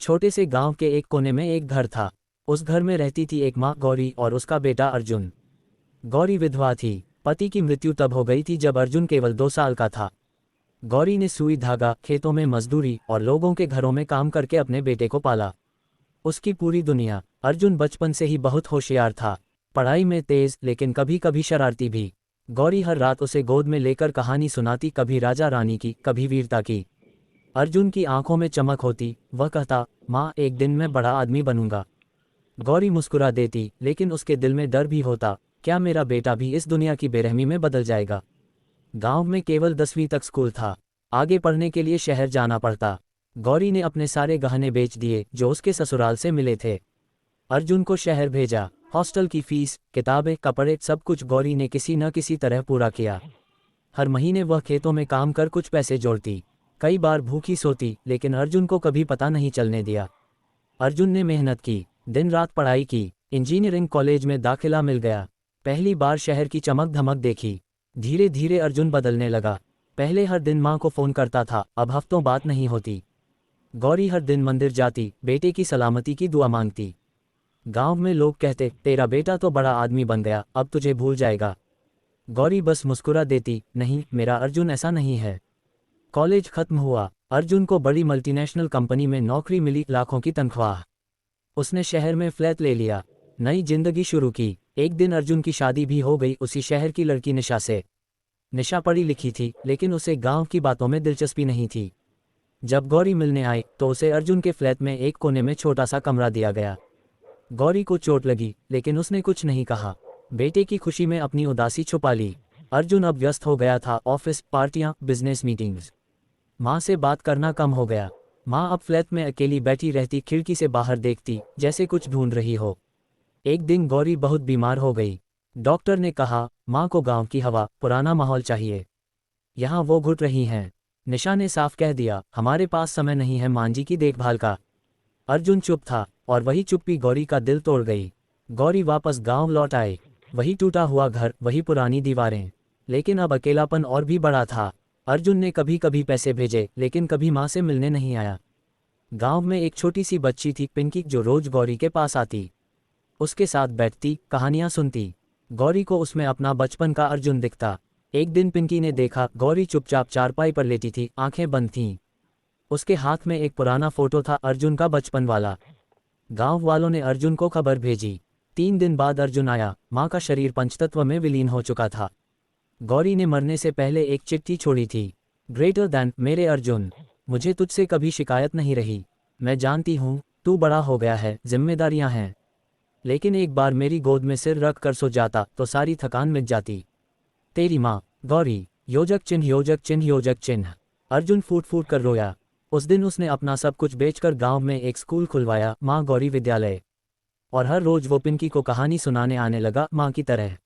छोटे से गांव के एक कोने में एक घर था। उस घर में रहती थी एक माँ गौरी और उसका बेटा अर्जुन। गौरी विधवा थी। पति की मृत्यु तब हो गई थी जब अर्जुन केवल 2 साल का था। गौरी ने सुई धागा, खेतों में मजदूरी और लोगों के घरों में काम करके अपने बेटे को पाला। उसकी पूरी दुनिया। अर्जुन बचपन से ही बहुत होशियार था, पढ़ाई में तेज लेकिन कभी कभी शरारती भी। गौरी हर रात उसे गोद में लेकर कहानी सुनाती, कभी राजा रानी की, कभी वीरता की। अर्जुन की आंखों में चमक होती, वह कहता, माँ एक दिन मैं बड़ा आदमी बनूंगा। गौरी मुस्कुरा देती, लेकिन उसके दिल में डर भी होता, क्या मेरा बेटा भी इस दुनिया की बेरहमी में बदल जाएगा। गांव में केवल 10वीं तक स्कूल था, आगे पढ़ने के लिए शहर जाना पड़ता। गौरी ने अपने सारे गहने बेच दिए जो उसके ससुराल से मिले थे। अर्जुन को शहर भेजा। हॉस्टल की फीस, किताबें, कपड़े, सब कुछ गौरी ने किसी न किसी तरह पूरा किया। हर महीने वह खेतों में काम कर कुछ पैसे जोड़ती। कई बार भूखी सोती, लेकिन अर्जुन को कभी पता नहीं चलने दिया। अर्जुन ने मेहनत की, दिन रात पढ़ाई की, इंजीनियरिंग कॉलेज में दाखिला मिल गया। पहली बार शहर की चमक धमक देखी। धीरे धीरे अर्जुन बदलने लगा। पहले हर दिन माँ को फ़ोन करता था, अब हफ्तों बात नहीं होती। गौरी हर दिन मंदिर जाती, बेटे की सलामती की दुआ मांगती। गांव में लोग कहते, तेरा बेटा तो बड़ा आदमी बन गया, अब तुझे भूल जाएगा। गौरी बस मुस्कुरा देती, नहीं, मेरा अर्जुन ऐसा नहीं है। कॉलेज खत्म हुआ। अर्जुन को बड़ी मल्टीनेशनल कंपनी में नौकरी मिली, लाखों की तनख्वाह। उसने शहर में फ्लैट ले लिया, नई जिंदगी शुरू की। एक दिन अर्जुन की शादी भी हो गई, उसी शहर की लड़की निशा से। निशा पढ़ी लिखी थी, लेकिन उसे गांव की बातों में दिलचस्पी नहीं थी। जब गौरी मिलने आई तो उसे अर्जुन के फ्लैट में एक कोने में छोटा सा कमरा दिया गया। गौरी को चोट लगी, लेकिन उसने कुछ नहीं कहा। बेटे की खुशी में अपनी उदासी छुपा ली। अर्जुन अब व्यस्त हो गया था, ऑफिस, पार्टियां, बिजनेस मीटिंग्स। माँ से बात करना कम हो गया। माँ अब फ्लैट में अकेली बैठी रहती, खिड़की से बाहर देखती, जैसे कुछ ढूंढ रही हो। एक दिन गौरी बहुत बीमार हो गई। डॉक्टर ने कहा, माँ को गांव की हवा, पुराना माहौल चाहिए। यहाँ वो घुट रही हैं। निशा ने साफ कह दिया, हमारे पास समय नहीं है मां जी की देखभाल का। अर्जुन चुप था, और वही चुप्पी गौरी का दिल तोड़ गई। गौरी वापस गांव लौट आई। वही टूटा हुआ घर, वही पुरानी दीवारें, लेकिन अब अकेलापन और भी बड़ा था। अर्जुन ने कभी कभी पैसे भेजे, लेकिन कभी माँ से मिलने नहीं आया। गांव में एक छोटी सी बच्ची थी, पिंकी, जो रोज गौरी के पास आती। उसके साथ बैठती, कहानियां सुनती। गौरी को उसमें अपना बचपन का अर्जुन दिखता। एक दिन पिंकी ने देखा, गौरी चुपचाप चारपाई पर लेटी थी, आंखें बंद थीं। उसके हाथ में एक पुराना फोटो था, अर्जुन का बचपन वाला। गांव वालों ने अर्जुन को खबर भेजी। 3 दिन बाद अर्जुन आया। माँ का शरीर पंचतत्व में विलीन हो चुका था। गौरी ने मरने से पहले एक चिट्ठी छोड़ी थी, ग्रेटर दैन, मेरे अर्जुन, मुझे तुझसे कभी शिकायत नहीं रही। मैं जानती हूँ तू बड़ा हो गया है, जिम्मेदारियां हैं, लेकिन एक बार मेरी गोद में सिर रख कर सो जाता तो सारी थकान मिट जाती। तेरी माँ गौरी। योजक चिन्ह, योजक चिन्ह, योजक चिन्ह। अर्जुन फूट फूट कर रोया। उस दिन उसने अपना सब कुछ बेचकर गांव में एक स्कूल खुलवाया, माँ गौरी विद्यालय। और हर रोज वो पिंकी को कहानी सुनाने आने लगा, माँ की तरह।